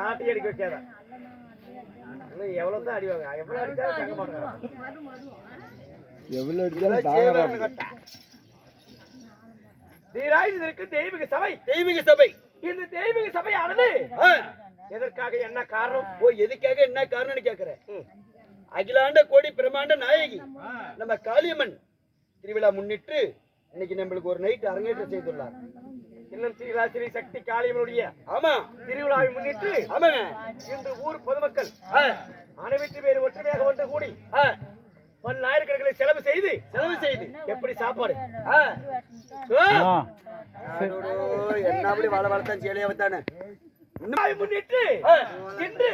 ஆட்டி அடிக்க வைக்காத. எவ்வளவு தான் அடிவாங்க, எவ்வளவு அடிச்சா தங்க மாட்டாங்க. எவ்வளவு அடிச்சாலும் இதற்கு தெய்வீக சபை. தெய்வீக சபை. இந்த தெய்வீக சபையானது எதற்காக, என்ன காரணம்? எதுக்காக என்ன காரணம்னு கேக்குறேன். அகிலாண்ட கோடி பிரமாண்ட நாயகி நம்ம காளியம்மன் திருவிழா முன்னிட்டு இன்னைக்கு நம்மளுக்கு ஒரு நைட் அரங்கேற்றம் செய்துள்ளார். இன்னும் ஸ்ரீ சக்தி காளியம்மனுடைய ஆமா திருவிழாவை முன்னிட்டு ஆமாங்க இன்று ஊர் பொதுமக்கள் அனைவற்று பேர் ஒற்றுமையாக ஒன்று கூடி பல்லாயிரக்கணக்கில் செலவு செய்து எப்படி சாப்பாடு என்ன அப்படி வாழ வளர்த்தான் சேலையாவத்தானே முன்னிட்டு இன்று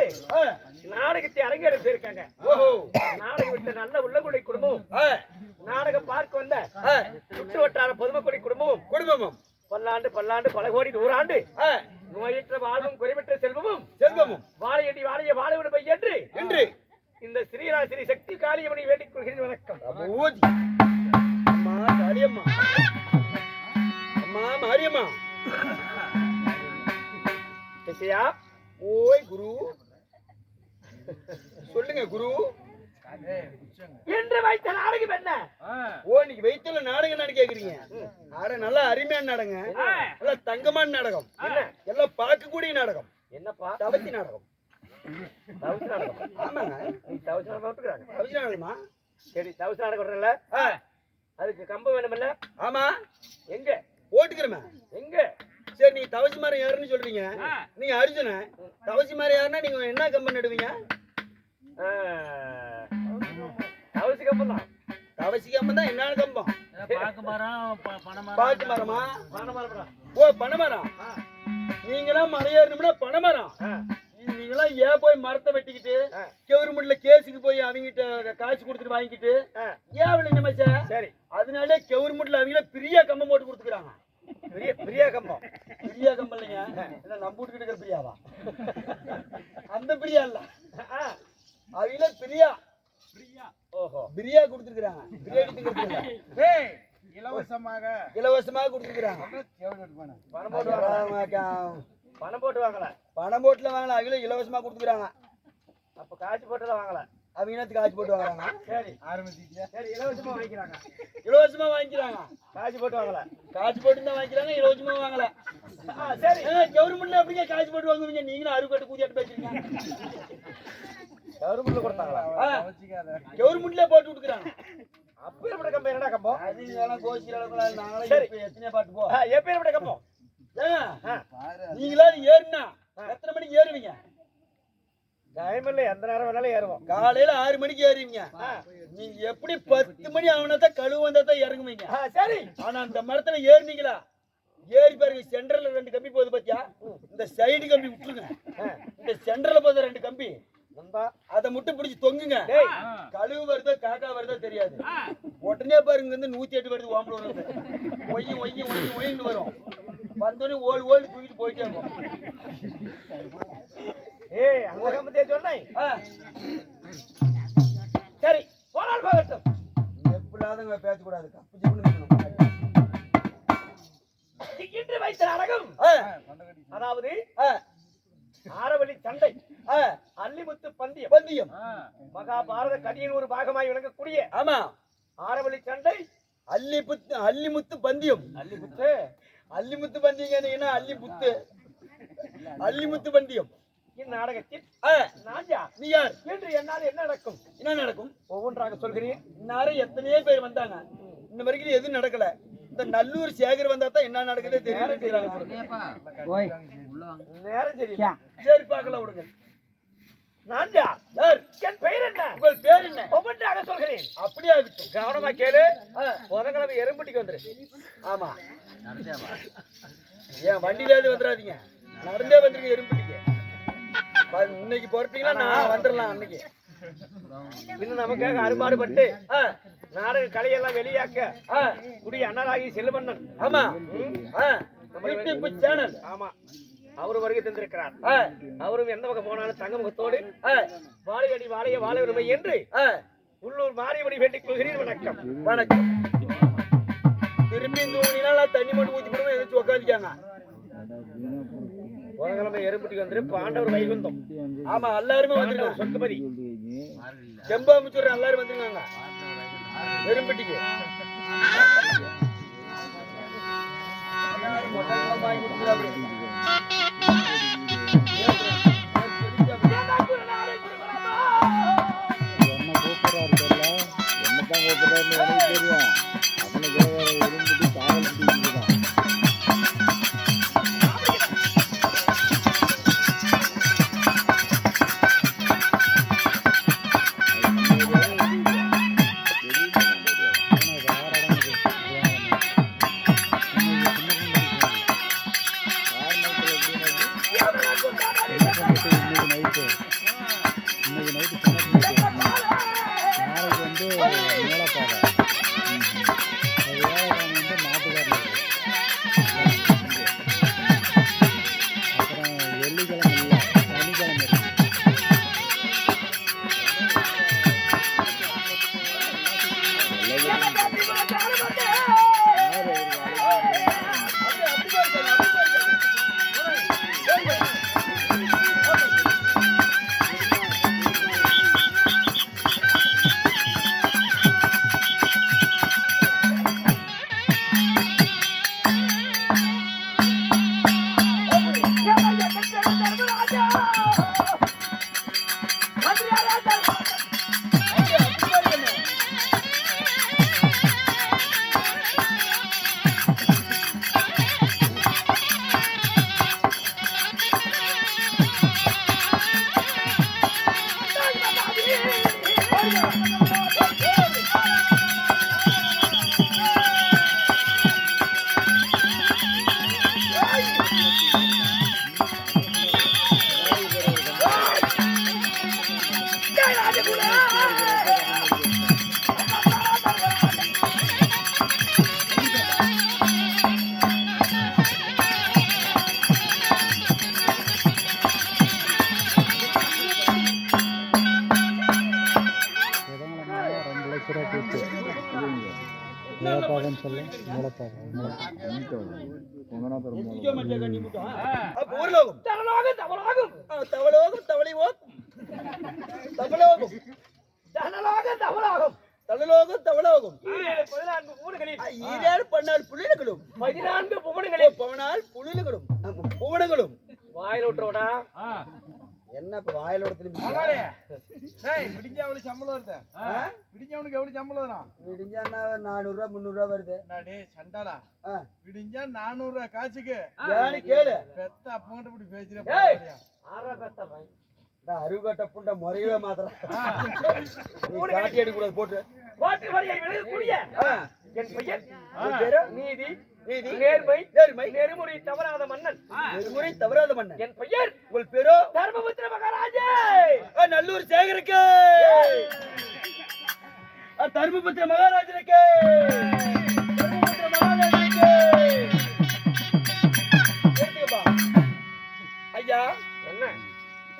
நாடகத்தை அரங்கேற்றம் செய்திருக்காங்க. நாடகம் விட்ட நல்ல உள்ளகுடி குடும்பம், நாடகம் பார்க்க வந்த சுற்று வட்டார பொதுமக்களுடைய குடும்பமும் பல்லாண்டு பல கோடி 100 ஆண்டு நோயற்ற வாழ்வும் குறைவற்ற செல்வமும் வாழையடி வாழ விடுமை என்று இந்த ஸ்ரீ சக்தி காளியம்மனை வேண்டிக் கொள்கிறேன். வணக்கம். அம்மா காளியம்மா, அம்மா மாரியம்மா. ஓய் குரு, சொல்லுங்க குரு. என்று வைத்த நாடகம் என்ன? இன்னைக்கு வைத்தல நாடகம் என்ன கேக்குறீங்க? நல்ல அருமையான நாடகம், நல்ல தங்கமான நாடகம், எல்லாம் பார்க்கக்கூடிய நாடகம். என்னப்பா? தவசி நாடகம். ஆமாங்க, நீ தவசி நாடகம் விட்டுக்கிறாங்க. தவசி நாடகமா? சரி, தவசி நாடகம் விடுறல, அதுக்கு கம்பம் வேணுமில்ல? ஆமா. எங்க போட்டுக்கிறோமே? எங்க? சரி, நீங்க தவசி மரம் யாருன்னு சொல்றீங்க, நீங்க அர்ஜுன. தவசி மரம் யாருன்னா நீங்க என்ன கம்பம் நடுவீங்க? தவசி கம்பம் தான். தவசி கம்பம் தான். என்ன கம்பம்? பாக்கு மரமா? பனைமரம். நீங்களாம் மரம் ஏறணும்னா பனைமரம். நீங்களாம் ஏன் போய் மரத்தை வெட்டிக்கிட்டு கெவர்மெண்ட்ல கேஸுக்கு போய் அவங்கிட்ட காசு கொடுத்துட்டு வாங்கிக்கிட்டு ஏன் அவளை நினைச்ச? சரி, அதனாலே கெவர்மெண்ட்ல அவங்கள பிரியா கம்பம் போட்டு கொடுத்துக்கிறாங்க. பிரியா கம்பம் இல்லைங்க, என்ன நம்பிட்டு இருக்கிற பிரியாவா? அந்த பிரியா இல்ல, அவங்கள பிரியா. ஓஹோ, பிரியா கொடுத்துருக்காங்க. இலவசமாக கொடுத்துருக்காங்க. பணம் போட்டு வாங்கல, பணம் போட்டுல வாங்கல, அவங்கள இலவசமா கொடுத்துருக்காங்க. அப்ப காசு போட்டுல வாங்கல, அவங்க நேரத்துக்கு காசு போட்டு வாங்குறாங்க. சரி, சரி, இலவசமா வாங்கிக்கிறாங்க. காசு போட்டு வாங்கல, காசு போட்டு தான் வாங்கிக்கிறாங்க, இலவசமா வாங்கல. சரி, கவர்மெண்ட்ல எப்படிங்க காசு போட்டு வாங்குவீங்க? நீங்களும் அறுபட்டு கூதியாட்டு பேசுறீங்க. கவர்மெண்ட்ல கொடுத்தாங்களா? கவர்மெண்ட்ல போட்டு விட்டுக்கிறாங்க. அப்பேற்பட்ட கம்பம் என்னடா கம்பம்? அது கோசில நாங்களே எத்தனை பாட்டு போ. எப்பேற்பட்ட கம்பம்? நீங்களா ஏறுனா எத்தனை மணிக்கு ஏறுவீங்க? டைம்ல எந்த நேரம் வேணாலும் ஏறுவோம். காலையில 6 மணிக்கு ஏறுவீங்க. நீங்க எப்படி 10 மணி ஆவணத்தான் கழுவு வந்தாதான் இறங்குவீங்க. சரி, ஆனா அந்த மரத்துல ஏறினீங்களா? ஏறி பாருங்க, சென்டர்ல 2 கம்பி போகுது பாத்தியா? இந்த சைடு கம்பி விட்டுருங்க, இந்த சென்டர்ல போகுது 2 கம்பி, அதை மட்டும் பிடிச்சி தொங்குங்க. கழுவு வருதோ காக்கா வருதோ தெரியாது. உடனே பாருங்க, 108 வருது, ஓம்பல வருது, ஒய்யின்னு வரும். வந்தோடனே ஓடு தூக்கிட்டு போயிட்டே இருக்கும். அந்த கம்பத்தையே சொன்னேன். சரி, போனால் போகட்டும். எப்படியாவது பேசக்கூடாது. இன்று வைத்த நாடகம், அதாவது ஆரவழி சண்டை, அல்லிமுத்து பந்தயம், மகாபாரத கதையின் ஒரு பாகமாய் விளங்கக்கூடிய ஆமா ஆரவழி சண்டை, அல்லிமுத்து பந்தயம். அல்லிமுத்து பந்தயம், அல்லிமுத்து பந்தயம். இந்நாடகத்தில் நீ யார் என்று என்னால் என்ன நடக்கும்? என்ன நடக்கும் ஒவ்வொன்றாக சொல்கிறேன். இந்நேரம் எத்தனையோ பேர் வந்தாங்க, இன்ன வரைக்கும் எதுவும் நடக்கல. இந்த நல்லூர் சேகர் வந்தா தான் என்ன நடக்குதே தெரியும். நேரம் சரி, சரி பார்க்கலாம் விடுங்க. நான் யார்? என் பெயர் என்ன? உங்கள் பேர் என்ன? ஒவ்வொன்றாக சொல்கிறேன். அப்படியே ஆகட்டும், கவனமா கேளு. புதன்கிழமை எறும்பட்டிக்கு வந்துரு. ஆமா, ஏன் வண்டியிலேருந்து வந்துடாதீங்க, நடந்தே வந்துருங்க எறும்பட்டிக்கு. இன்னைக்கு பொறுத்தீங்கன்னா நான் வந்துடலாம். அன்னைக்கு இன்னும் நமக்காக அறுபாடுபட்டு நாடக கலையெல்லாம் வெளியாக்க குடி அண்ணராகி செல்வண்ணன், ஆமா சேனல், ஆமா, அவரு வருகை தந்திருக்கிறார். அவரும் எந்த வகை போனாலும் தங்க முகத்தோடு வாழையடி வாழ விரும்பை என்று உள்ளூர் மாரியபடி வேண்டிக் கொள்கிறேன். வணக்கம். வணக்கம். திரும்பி இந்த ஊனினால தண்ணி மட்டும் ஊற்றி போடுவோம், எதாச்சும் உட்காந்துக்காங்க. புதன்கிழமை எறும்புட்டிக்கு வந்துரு பாண்டவர் வைகுந்தம். ஆமா எல்லாருமே வந்துருக்காங்க. சொற்குபதி செம்பா முச்சூர் எல்லாரும் வந்துருக்காங்க எறும்பட்டிக்கு. வாங்கி கொடுத்துருக்காங்க. பூர்லோகம் தவளாகும் தவளாகும் தவளோகம் தவளைவோம் தவளோகம் தனலாக தவளாகும் தவளோகம் தவளோகம் 14 ஊடுகளில் 14 புலிகளும் 14 புவனங்களில் பவனால் புலிகளும் புவனங்களும் வாயில விட்டுறோடா. என்ன இப்ப வாயிலோட திரும்பி விடிஞ்சா எவ்வளவு சம்பளம் வருது? விடிஞ்சவனுக்கு எவ்வளவு சம்பளம் வரும்? விடிஞ்சா 400 ரூபா 300 ரூபா வருது. டேய் சண்டாளா, விடிஞ்சா 400 ரூபாய் காசுக்கு ஏன்னு கேளு. பெத்த அப்பங்கிட்ட இப்படி பேசுறேன். ஆறா பெத்த பை அருகட்ட புண்ட முறையவே மாத்திரம் காட்டி அடி கூடாது போட்டு வாட்டி வரியை விலகக்கூடிய என் பெயர் உன் பேரு? நீதி நீதி நேர்மை நேர்மை நெறிமுறை தவறாத மன்னன். நெறிமுறை தவறாத மன்னன். என் பெயர் உங்கள் பேரோ? தர்மபுத்திர மகாராஜே. நல்லூர் சேகருக்கு தர்மபுத்திர மகாராஜனுக்கு ஐயா என்ன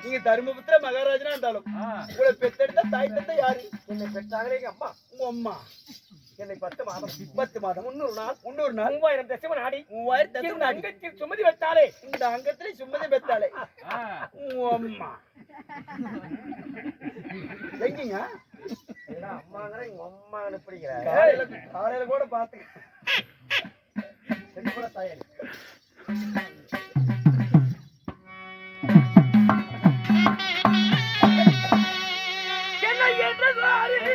நீங்க தர்மபுத்திர மகாராஜனா இருந்தாலும் உங்களை பெத்தெடுத்த தாய் தந்தை யாரு? என்னை பெற்றாங்களே எங்க அம்மா. உங்க அம்மா. என்னை 10 மாதம் 10 மாதம் 300 நாள் 3000 தசம நாடி 3000 தசம நாடி அங்கத்தில் சுமதி வைத்தாலே இந்த அங்கத்திலே சும்மதி பெத்தாளே உங்க அம்மா. எங்கீங்க அம்மாங்கிற எங்க அம்மா அனுப்பிடுகிற காலையில கூட பாத்து கூட தாயல் என்ன என்று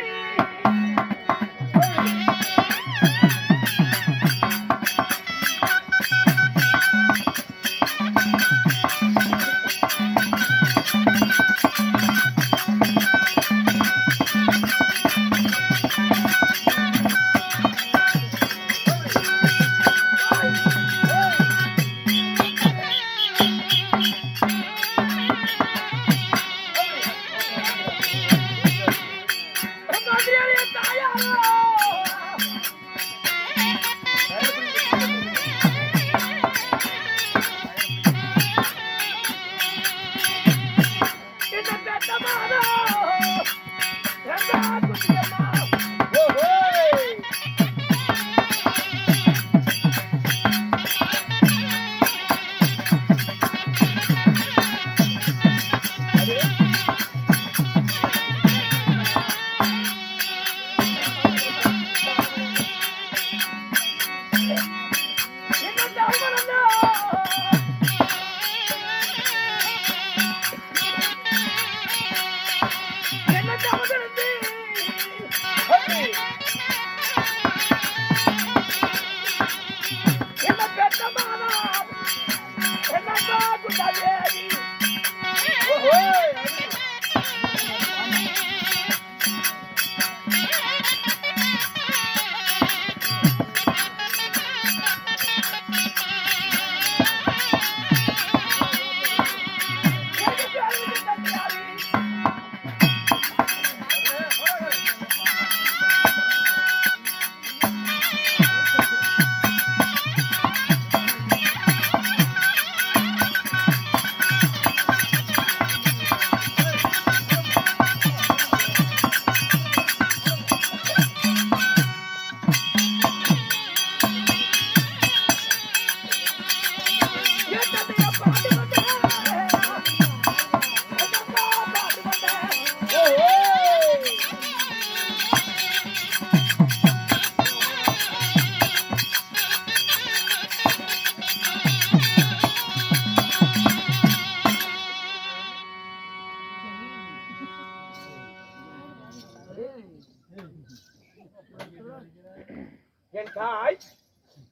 தாய்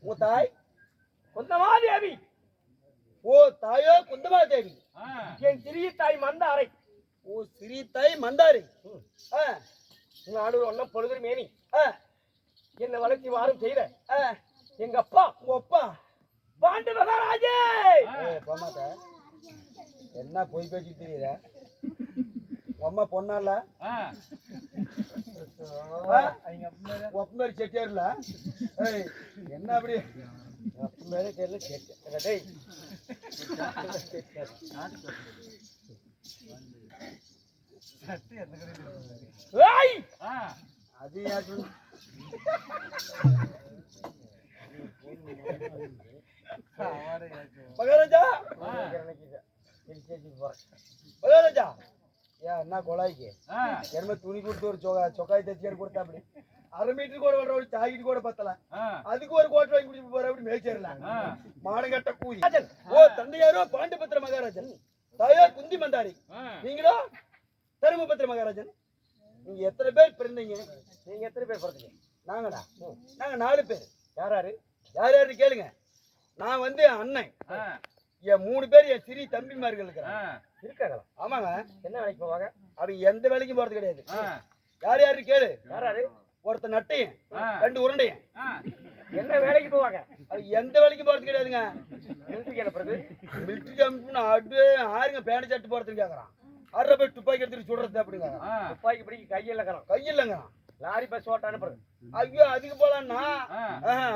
உன் தாய் குந்தமாதேவி. ஓ தாயோ குந்தமாதேவி. என் சிறிய தாய் மந்தாரை. ஓ சிறிய தாய் மந்தாரி. நாடு ஒன்னும் பொழுது மேனி ஆ, என்ன வளர்ச்சி வாரம் செய்யற ஆ, எங்க அப்பா உங்க அப்பா பாண்டு மகாராஜே. போமாட்ட என்ன பொய் பேசிட்டு தெரியுற? அம்மா பொண்ணால ஒப்பமாரி செட்டியார்ல என்ன அப்படி ஒப்பமாரி தெரியல செட்டியார். டேய் ஏய் அது யாரு? மகாராஜா மகாராஜா ஏன் என்ன கொலாய்க்கு என்ன துணி கொடுத்து ஒரு சொக்காய் தச்சியார் கொடுத்தா அப்படி 1/2 மீட்டர் கூட வர சாக்கிட்டு கூட பத்தல அதுக்கு ஒரு கோட்டை வாங்கி குடிச்சு போற அப்படி மேய்ச்சேரலாம் மானகட்ட கூலி. ஓ தந்தையாரோ பாண்டிபத்திர மகாராஜன், தாயோ குந்தி மந்தாரி, நீங்களோ தருமபத்திர மகாராஜன். நீங்க எத்தனை பேர் பிறந்தீங்க? நீங்க எத்தனை பேர் பிறந்தீங்க? நாங்களா? நாங்க 4 பேர். யாராரு? யார் யாருன்னு கேளுங்க. நான் வந்து அண்ணன், என் 3 பேர் என் சிறிய தம்பிமார்கள் இருக்காங்களா? ஆமாங்க. என்ன வேலைக்கு போவாங்க? அவங்க எந்த வேலைக்கும் போறது கிடையாது. யார் யாரு கேளு. யாராரு? ஒருத்தர் நட்டையும் 2 உருண்டையும். என்ன வேலைக்கு போவாங்க? அது எந்த வேலைக்கும் போறது கிடையாதுங்க. மிலிட்டரி அனுப்புறது. மிலிட்டரி அனுப்புனா அப்படியே ஆறுங்க பேண்ட் சட்டு போறதுன்னு கேக்குறான். 6 போய் துப்பாக்கி எடுத்துட்டு சுடுறது அப்படிங்க. துப்பாக்கி பிடிக்க கையில் கையில்லங்க. லாரி பஸ் ஓட்ட அனுப்புறது. ஐயோ அதுக்கு போலான்னா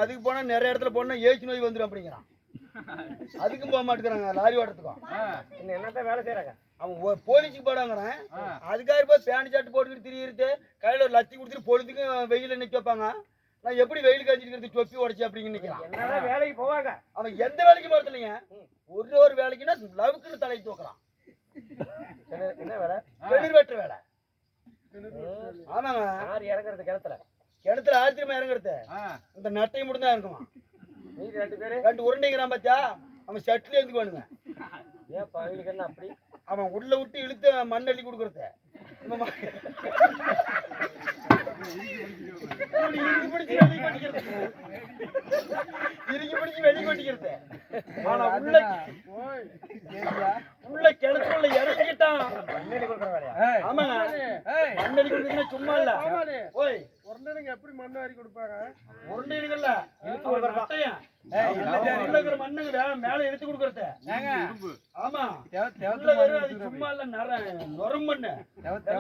அதுக்கு போனா நிறைய இடத்துல போனா ஏச்சு நோய் வந்துடும் அப்படிங்கிறான். அதுக்கும் போக மாட்டேங்கிறாங்க லாரி ஓட்டத்துக்கும். என்னதான் வேலை செய்யறாங்க? அவன் போலீஸுக்கு போடாங்கிறேன். அதுக்காக போய் பேண்ட் சட்டு போட்டுக்கிட்டு திரியிறது, கையில ஒரு லட்சி கொடுத்துட்டு பொழுதுக்கு வெயில நிக்க வைப்பாங்க. நான் எப்படி வெயில் காய்ச்சிட்டு தொப்பி உடச்சு அப்படின்னு நிக்கிறான். என்னதான் வேலைக்கு போவாங்க? அவன் எந்த வேலைக்கும் போறது இல்லைங்க. ஒரு வேலைக்குன்னா லவுக்குன்னு தலை தூக்குறான். என்ன வேலை? வெளிர் வெட்டுற வேலை. ஆமாங்க. யார் இறங்குறது கிணத்துல? கிணத்துல ஆச்சரியமா இறங்குறது இந்த நட்டையும் மட்டும் தான் இருக்குமா. நீங்க 2 பேரு 2 உருண்டைங்கிறான் பாத்தியா, அவன் ஷட்ல எழுந்துக்குவானுங்க. ஏன் பகலுக்கு என்ன அப்படி? அவன் உள்ள விட்டு இழுத்து மண் அள்ளி கொடுக்கறது. இறுக்கி பிடிச்சு வெளி கொட்டிக்கிறது. ஆனா உள்ள கிணத்துக்குள்ள இறங்கிட்டான். மண்ணெண்ணி கொடுக்குற வேலையா? ஆமாங்க. மண்ணெண்ணி கொடுக்குறதுன்னா சும்மா இல்ல. ஓய் உருண்டைங்க எப்படி மண்ணு வாரி கொடுப்பாங்க? உருண்டைங்கல்ல மண்ணுங்க மேல எடுத்து கொடுக்கறது. ஆமா சும்மா இல்ல நொறும் மண்ணு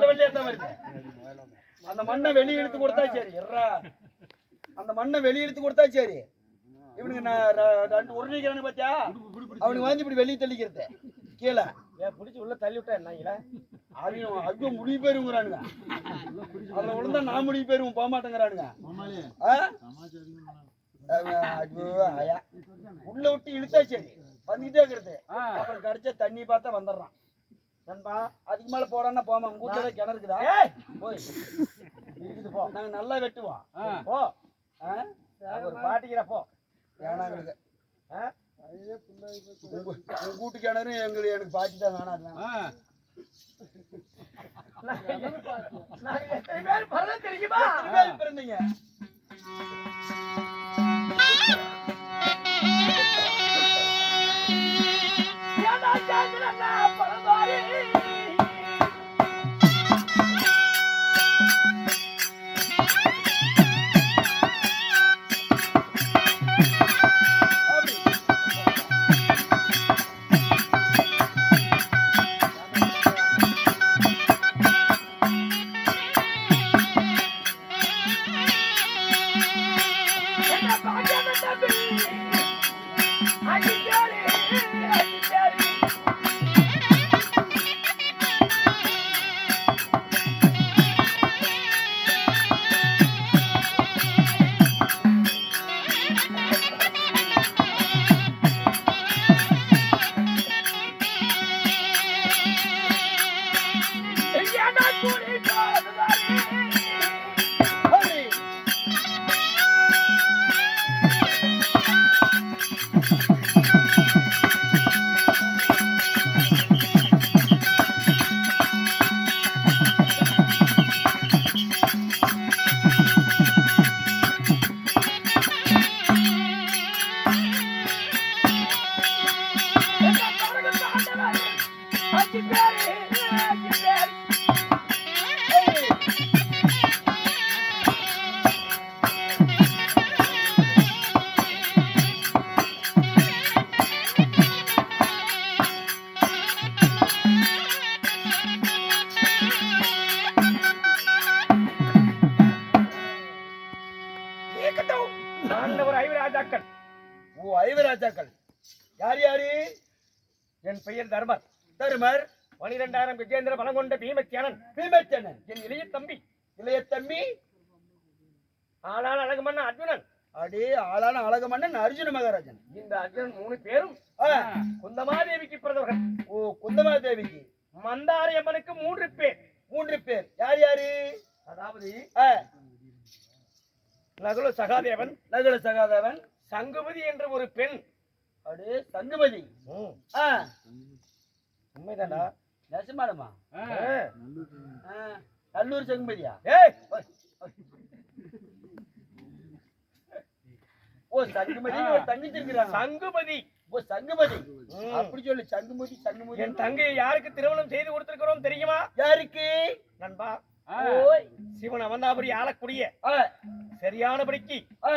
வெள்ளையா தான் வருது. அந்த மண்ணை வெளியே எடுத்து கொடுத்தா சரி. அந்த மண்ணை வெளியே எடுத்து கொடுத்தா சரி. இவனுக்கு நான் 2 உருளைக்கிறானு பாத்தியா, அவனுக்கு வந்து இப்படி வெளியே தள்ளிக்கிறது கீழே. ஏன் பிடிச்சி உள்ள தள்ளி விட்டா என்ன? அதுவும் முடிவு போயிருங்கிறானுங்க. அதுல விழுந்தா நான் முடிவு போயிருவோம் போக மாட்டேங்கிறானுங்க. உள்ள விட்டு இழுத்தா சரி வந்துகிட்டே இருக்கிறது. அப்புறம் கடிச்சா தண்ணி பார்த்தா வந்துடுறான். நண்பா அதுக்கு மேல போடான்னா போமா. உங்க வீட்டுல கிணறு இருக்குதா? போய் இருக்குது போ. நாங்க நல்லா வெட்டுவோம். போ ஒரு பாட்டிக்கிறப்போ வேணாங்களுக்கு உங்க வீட்டு கிணறு எனக்கு பாட்டி தான் வேணாம். பிறந்தீங்க பாண்டவர் ஐவராஜாக்கள். ஓ, ஐவராஜாக்கள். யார் யாரு? என் பெயர் தர்மர். தருமர். 12,000 கஜேந்திர பலம் கொண்ட பீமச்சேனன். பீமச்சேனன். என் இளைய தம்பி. இளைய தம்பி. ஆளான அழகுமன்னன் அர்ஜுனன். அடே, ஆளான அழகமன்னன் அர்ஜுன மகாராஜன். இந்த அர்ஜுனன் 3 பேரும் குந்தமாதேவிக்கு பிறந்தவர்கள். ஓ, குந்தமாதேவிக்கு. மந்தாரை அம்மனுக்கு 3 பேர். 3 பேர். யார் யாரு? அதாவது ஆ, நகுல சகாதேவன், நகுல சகாதேவன், சங்குமதி என்ற ஒரு பெண். அடே, சங்குமதி. ஆ, உண்மைதானா? நெசமாடமா? நல்லூர் சங்குமதியா? ஏய், ஓ, சங்குமதி ஒரு தங்கச்சி இருக்கிறாங்க. சங்குமதி. ஓ, சங்குமதி. அப்படி சொல்லு. சங்குமதி, சங்குமதி. என் தங்கையை யாருக்கு திருமணம் செய்து கொடுத்திருக்கிறோம் தெரியுமா? யாருக்கு? நண்பா, ஓய், சிவன் அவந்தாபுரி ஆளக்கூடிய ஆ, சரியானபடிக்கு ஆ,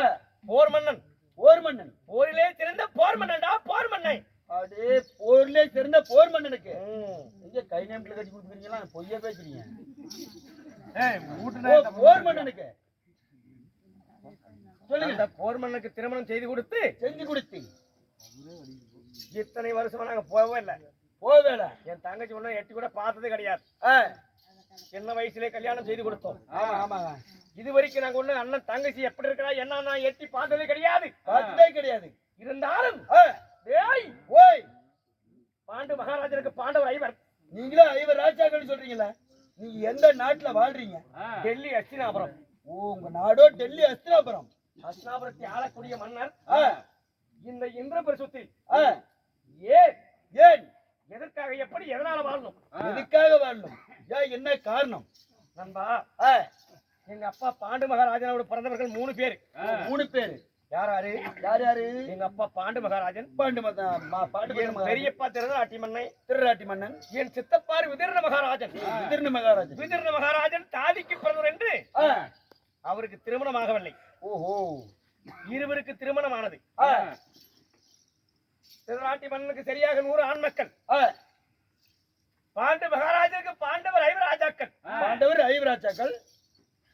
போர் மன்னன். போர் மன்னன். போரிலே சிறந்த போர் மன்னன்டா, போர் மன்னன். அடே, போர்ல சிறந்த போர் மன்னனுக்கு எங்க கை நேம்ல கட்டி கொடுக்குறீங்களா? பொய்யா பேசுறீங்க. ஓ, போர் மன்னனுக்கு சொல்லுங்க. அந்த போர் மன்னனுக்கு திருமணம் செய்து கொடுத்து செஞ்சு கொடுத்தி. இத்தனை வருஷமா நாங்க போகவே இல்லை. போவேல. என் தங்கச்சி ஒன்னும் எட்டி கூட பார்த்தது கிடையாது. ஆ, சின்ன வயசுல கல்யாணம் செய்து கொடுத்தோம். ஆமா, ஆமாங்க. இது வரைக்கும் நாங்க ஒண்ணு அண்ணன் தங்கச்சி எப்படி இருக்கிறா என்ன நான் எட்டி பார்த்தது கிடையாது. பார்த்ததே கிடையாது. இருந்தாலும் ஆ, டேய், ஓய், பாண்டு மகாராஜருக்கு பாண்டவர் ஐவர். நீங்களும் ஐவர் ராஜாக்கள் சொல்றீங்களா? நீங்க எந்த நாட்டுல வாழ்றீங்க? டெல்லி அஸ்தினாபுரம். ஓ, உங்க நாடோ டெல்லி அஸ்தினாபுரம். அஸ்தினாபுரத்தை ஆளக்கூடிய மன்னர் ஆ, இந்த இந்திரபிரசுத்தில் ஆ, ஏன் ஏன் எதற்காக எப்படி எதனால வாழணும்? எதுக்காக வாழணும்? ஏன், என்ன காரணம்? நண்பா, ஆ, எங்க அப்பா பாண்டு மகாராஜனோட பிறந்தவர்கள் 3 பேர். 3 பேரு. யாராரு? யார் யாரு? எங்க அப்பா பாண்டு மகாராஜன், பாண்டு பாண்டு என் பெரியப்பா திருநாட்டி மன்னன், திருராட்டி மன்னன், என் சித்தப்பார் விதிர்ண மகாராஜன். விதிர்ண மகாராஜன். விதிர்ண மகாராஜன் தாதிக்கு பிறந்தவர் என்று ஆ, அவருக்கு திருமணமாகவில்லை. ஓஹோ. இருவருக்கு திருமணமானது. ஆ, திருநாட்டி மன்னனுக்கு சரியாக 100 ஆண் மக்கள். ஆ, பாண்டு மகாராஜனுக்கு பாண்டவர் ஐவராஜாக்கள். பாண்டவர் ஐவராஜாக்கள்.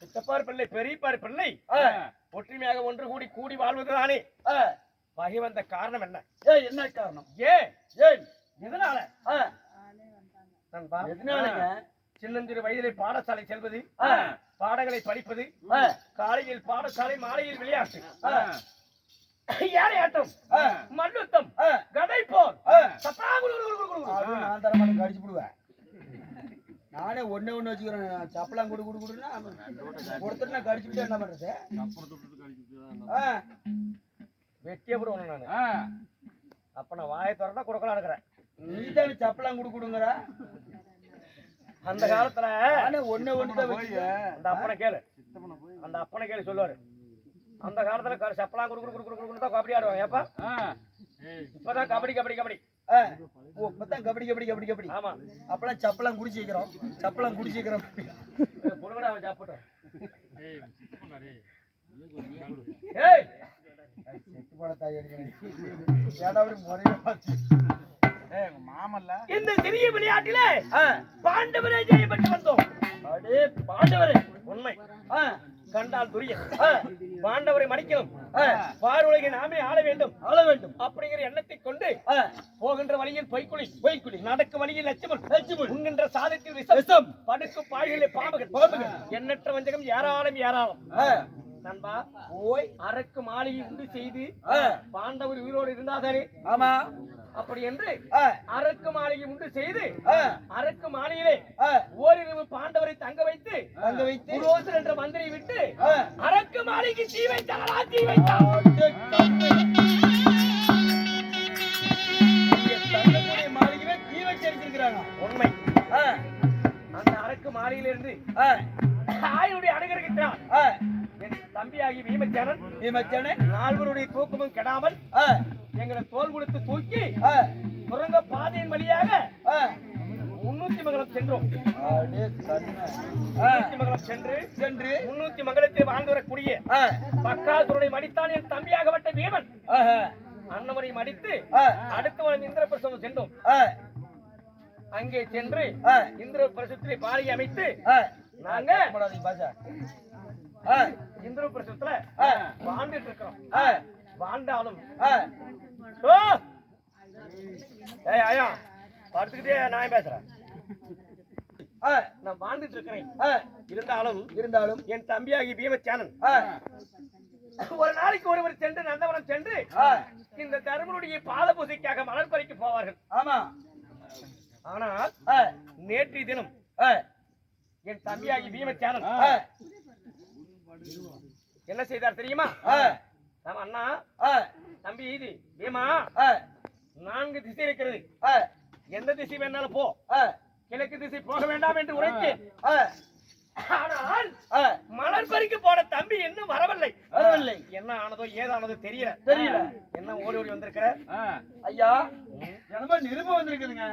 சித்தப்பார் பிள்ளை பெரியப்பார் பிள்ளை ஆ, ஒற்றுமையாக ஒன்று கூடி கூடி வாழ்வதுதானே. ஆ, பகை வந்த காரணம் என்ன? ஏன், என்ன காரணம்? ஏன் ஏன், எதனால? ஆ, நண்பா, எதனாலங்க? சின்னஞ்சிறு வயதிலே பாடசாலை செல்வது, ஆ, பாடங்களை படிப்பது, ஆ, காலையில் பாடசாலை, மாலையில் விளையாட்டு, ஆ, யாரையாட்டம், ஆ, மல்யுத்தம், ஆ, கதை போர், ஆ. சப்பாங்குடு. நான் தர மாட்டேன், கடிச்சு விடுவேன். நானே ஒண்ணு வச்சுக்கிறேன். சப்பலாம் கொடுக்குறேன்னா கொடுத்துட்டு நான் கடிச்சுட்டு என்ன பண்றது? வெட்டிய போடுவேன் நானு. அப்ப நான் வாயை திறந்தா கொடுக்கலாம் இருக்கிறேன். நீ தானே சப்பலாம் கொடுக்குற. அந்த காலத்துல நானே ஒண்ணு தான் வச்சுக்கிறேன். அந்த அப்பனை கேளு, அந்த அப்பனை கேளு சொல்லுவாரு. அந்த காலத்துல சப்பலாம் கொடுக்குறது தான் கபடி ஆடுவாங்க. ஏப்பா இப்பதான் கபடி கபடி கபடி. ஓ, இப்பதான் கபடி கபடி கபடி கபடி. ஆமா, அப்பெல்லாம் சப்பலாம் குடிச்சிக்கிறோம். சப்பலாம் குடிச்சிக்கிறோம். புடுங்கடா அவன் சாப்பிட்டோம். ஏய், செத்து போன தாய் ஏதாவது முறையை பார்த்து மாமல்ல இந்த சிறிய விளையாட்டிலே பாண்டவரே ஜெயம் பெற்று வந்தோம். அடே, பாண்டவரே. உண்மை. ஆ, கண்டால் துரியன் பாண்டவரை மடிக்கணும், ஆ, பாருலகை நாமே ஆள வேண்டும், ஆள வேண்டும் அப்படிங்கிற எண்ணத்தை கொண்டு ஆ, போகின்ற வழியில் பொய்க்குழி, பொய்க்குழி, நடக்கும் வழியில் லட்சுமன், லட்சுமன், உண்கின்ற சாதத்தில் விஷம், விஷம், படுக்கும் பாய்களிலே பாம்புகள், எண்ணற்ற வஞ்சகம் ஏராளம் ஏராளம். ஆ, நண்பா, ஓய், அரக்கு மாளிகை உண்டு செய்து ஆ, பாண்டவர் உயிரோடு இருந்தாதானே. ஆமா. அப்படி என்று ஆ, அரக்கு மாளிகை உண்டு செய்து ஆ, அரக்கு மாளிகையிலே ஆ, ஓரிரவு பாண்டவரை தங்க வைத்து அங்க வைத்து புரோசர் என்ற மந்திரை விட்டு ஆ, அரக்கு மாளிகை தீ வைத்தாங்களா, தீ வைத்தான். தங்கக்கூடிய மாளிகையை தீ வச்சு எரிச்சிருக்கிறாங்க. உண்மை. ஆ, அந்த அரக்கு மாளிகையிலிருந்து ஆ, ஆயுடைய அணுகிறக்கிறான் ஆ, என் தம்பியாகி பீமச்சேனன் நீ மச்சானே. நால்வருடைய தூக்கமும் கெடாமல் ஆ, எங்களை தோல் கொடுத்து தூக்கி ஆ, சுரங்க பாதையின் வழியாக ஆ, 300 மங்கலம் சென்றோம். அடே கண்ணே. ஆ, 300 மங்கலம் சென்று சென்று 300 மங்கலத்தில் வாழ்ந்து வரக்கூடிய ஆ, பக்காசுரனை மடித்தான் என் தம்பியாகப்பட்ட பீமன். ஆஹா, அன்னவரை மடித்து ஆ, அடுத்தவன் இந்திரபிரசவம் சென்றோம். ஆ, அங்கே சென்று ஆ, இந்திரபிரசத்திலே பாறை அமைத்து ஆ, நாங்க போடாதீங்க பாஷா. இந்திர பிரசத்துல வாழ்ந்துட்டு இருக்கிறோம். வாழ்ந்தாலும் ஆ, ஓ! ஏய் ஐயா படுத்துக்கிட்டே நான் பேசுறேன். ஆ, நான் வாழ்ந்துட்டு இருக்கிறேன். ஆ, இருந்தாலும் இருந்தாலும் என் தம்பியாகி பீமச்சேனன் ஆ, ஒரு நாளைக்கு ஒருவர் சென்று நந்தவனம் சென்று ஆ, இந்த தருமனுடைய பாத பூஜைக்காக மலர் பறிக்க போவார்கள். ஆமா, ஆனால் ஆ, நேற்றைய தினம் ஆ, என் தம்பியாகி பீமச்சேனன் ஆ, என்ன செய்தார் தெரியுமா? ஆ, நம்ம அண்ணா ஆ, தம்பி இது பீமா ஆ, 4 திசை இருக்கிறது, ஆ, எந்த திசை வேணாலும் போ, ஆ, கிழக்கு திசை போக வேண்டாம் என்று உரைத்தேன். ஆ, ஆனால் ஆ, மலர் பறிக்க போன தம்பி இன்னும் வரவில்லை. வரவில்லை. என்ன ஆனதோ ஏதானதோ தெரியல. தெரியல. என்ன ஓடி ஓடி வந்திருக்கிற? ஐயா என்னமோ நிருபம் வந்திருக்குதுங்க.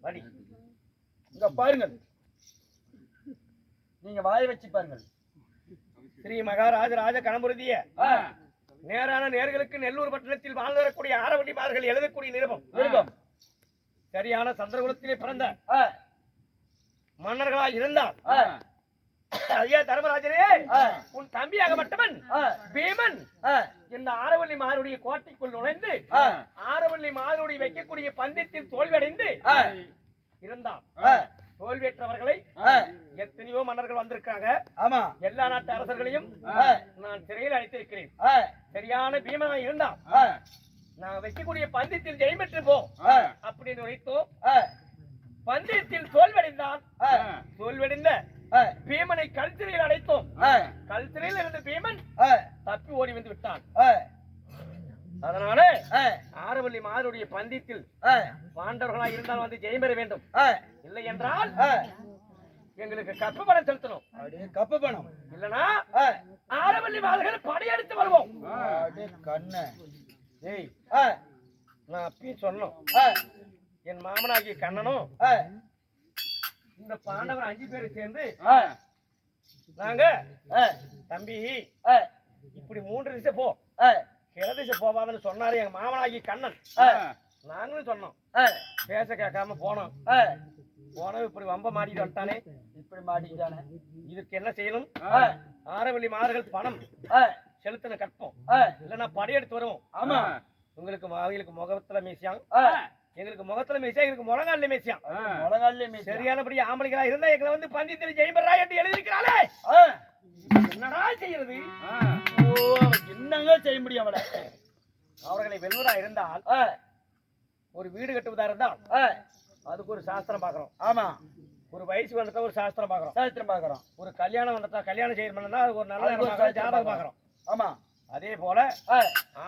வடி இங்க பாருங்கள், நீங்க வாயை வச்சு பாருங்கள். ஸ்ரீ மகாராஜ ராஜ கணபுரதிய ஆ, நேரான நேர்களுக்கு நெல்லூர் பட்டணத்தில் வாழ்ந்து வரக்கூடிய ஆரவண்டிமார்கள் எழுதக்கூடிய நிருபம். நிருபம். சரியான சந்திரகுலத்திலே பிறந்த ஆ, மன்னர்களாய் இருந்தால் ஆ, ஐயா தர்மராஜரே, ஆ, உன் தம்பியாகப்பட்டவன் ஆ, பீமன் ஆ, இந்த ஆரவல்லி மாருடைய கோட்டைக்குள் நுழைந்து ஆ, ஆரவல்லி மாருடைய வைக்கக்கூடிய பந்தயத்தில் தோல்வியடைந்து ஆ, இருந்தான். ஆ, தோல்வியற்றவர்களை ஆ, எத்தனையோ மன்னர்கள் வந்திருக்காங்க. ஆமா, எல்லா நாட்டு அரசர்களையும் ஆ, நான் சிறையில் அடைத்திருக்கிறேன். ஆ, சரியான பீமனா இருந்தான். ஆ, நான் வைக்கக்கூடிய பந்தயத்தில் ஜெயம் பெற்று போ ஆ, அப்படின்னு உரைத்தோம். ஆ, பந்தயத்தில் தோல்வடைந்தான். ஆ, தோல்வடைந்த ஆ, பீமனை கல்சிறையில் அடைத்தோம். ஆ, கல்சிறையில் இருந்த பீமன் ஆ, தப்பி ஓடி வந்து விட்டான். ஆ, அதனால ஆ, ஆரவல்லி மாதருடைய பந்தயத்தில் ஆ, பாண்டவர்களாக இருந்தால் வந்து ஜெயம் பெற வேண்டும். ஆ, இல்லை என்றால் ஆ, எங்களுக்கு கற்ப பணம் செலுத்தணும். அப்படியே கப்ப பணம். இல்லனா ஆ, ஆரவல்லி மாதர்கள் படையெடுத்து வருவோம். அப்படியே கண்ணு. ஏய், ஆ, நான் அப்பயும் சொன்னோம். ஆ, என் மாமனாகிய கண்ணனும் ஆ, இந்த பாண்டவர் 5 பேரும் சேர்ந்து ஆ, நாங்க ஆ, தம்பி ஆ, இப்படி 3 திசை போ, ஆ, கிழதிசை போவாதுன்னு சொன்னாரு எங்க மாமனாகிய கண்ணன். ஆ, நாங்களும் சொன்னோம். ஆ, பேச கேட்காம போனோம். ஆ, போனவன் இப்படி வம்ப மாட்டிட்டு வந்துட்டானே, இப்படி மாட்டிக்கிட்டானே. இதுக்கு என்ன செய்யணும்? ஆ, ஆரவல்லி மாதர்கள் பணம் ஆ, செலுத்தின கற்போம். ஆ, இல்லைன்னா படையெடுத்து வருவோம். ஆமா, உங்களுக்கு அவங்களுக்கு முகத்துல மீசியாம், ஆ, எங்களுக்கு முகத்துல மீசியா, எங்களுக்கு முழங்கால மீசியாம். முழங்காலே மீசை. சரியானபடி ஆம்பளைகளா இருந்தா எங்களை வந்து பந்தயத்தில் ஜெயம் பெறா என்று எழுதியிருக்கிறாளே, ஆ, என்னடா செய்யறது? ஓ, அவன் என்னங்க செய்ய முடியும் அவளை? அவர்களை வெல்வதா இருந்தால், ஆ, ஒரு வீடு கட்டுவதா இருந்தால் ஆ, அதுக்கு ஒரு சாஸ்திரம் பார்க்கறோம். ஆமா, ஒரு வயசு வந்துட்டா ஒரு சாஸ்திரம் பார்க்கறோம். சாஸ்திரம் பாக்குறோம். ஒரு கல்யாணம் வந்துட்டா கல்யாணம் செய்யணும்னா அது ஒரு நல்ல அதுக்கு ஒரு நேரம் பார்க்கறோம், சாஸ்திரம் ஜாதகம் பார்க்கறோம். ஆமா, அதே போல ஆ,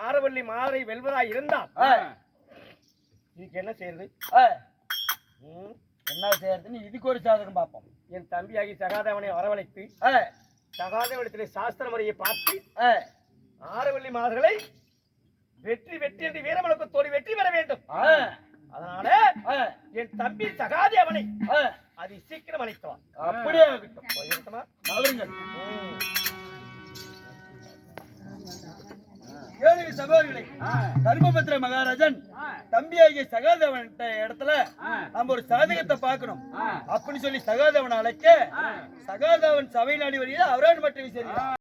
ஆரவல்லி மாதரை வெல்வதா இருந்தால் ஆ, இதுக்கு என்ன செய்யறது? ஆ, ம், என்ன செய்யறதுன்னு இதுக்கு ஒரு சாதகம் பார்ப்போம். என் தம்பியாகி சகாதேவனை வரவழைத்து ஆ, சகாதேவனத்திலே சாஸ்திர முறையை பார்த்து ஆ, ஆரவல்லி மாதர்களை வெற்றி வெற்றி என்று வீரமலக்கத்தோடு வெற்றி பெற வேண்டும். ஆ, அதனால ஆ, என் தம்பி சகாதேவனை ஆ, அது சீக்கிரம் அழைத்தவா. அப்படியே ஆகட்டும். போயிருக்கட்டுமா? அவருங்கள் ம். ஏழு சகோதரிகளை தர்மபத்திர மகாராஜன் தம்பியாகிய சகாதேவன் இடத்துல நம்ம ஒரு சாதகத்தை பார்க்கணும் அப்படின்னு சொல்லி சகாதேவனை அழைக்க சகாதேவன் சபை நாடி வருகிறது அவரான் மட்டும் விசாரிக்கிறார்.